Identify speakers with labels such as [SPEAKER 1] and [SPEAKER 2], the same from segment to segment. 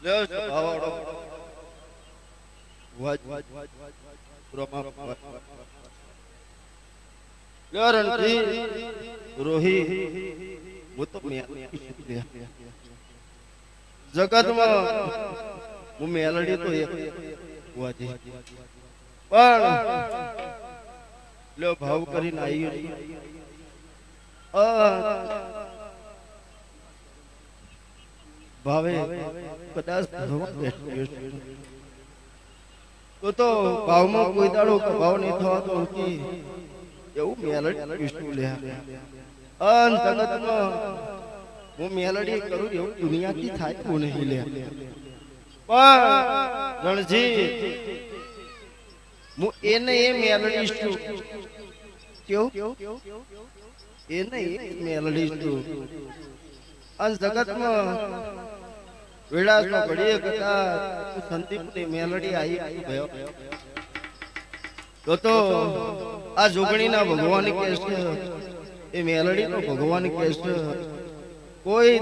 [SPEAKER 1] લે ભાવાડો વાજ બ્રહ્મા લે રણજી રોહી वो तो जगत में वो मेलडी तो एक हुआ थी पर लो भाव करी आई भावे कदाच तो भाव में कोई दाड़ो का भाव नहीं था तो उनकी એવું મેલડી વિષ્ણુ લે અન જગત માં હું મેલડી કરું એવું દુનિયાથી થાય હું નહીં લે પણ રણજી હું એને એ મેલડી છું કેવું એને એ મેલડી છું અન જગત માં વિલાસ માં ઘડીએ કથા સંદીપ ની મેલડી આવી ગયો तो आ जोगणी ना भगवान के ए मेलडी तो भगवान के कोई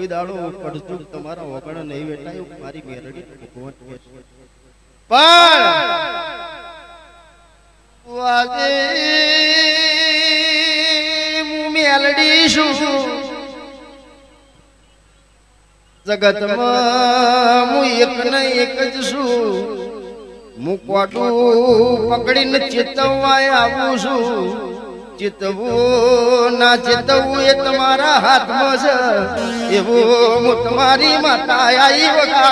[SPEAKER 1] दाड़ो पड़चूक तुम्हारा वगण नहीं बेटा मारी मेलडी तो भगवान के पर वाजे मु मेलडी शू जगत में मु एक न एक ज शू मुकवाटू पकड़ीने चितवाय आवू छू चितवू ना चितवू ए तुम्हारा हाथ में छे एवो मु तुम्हारी माता आई वगा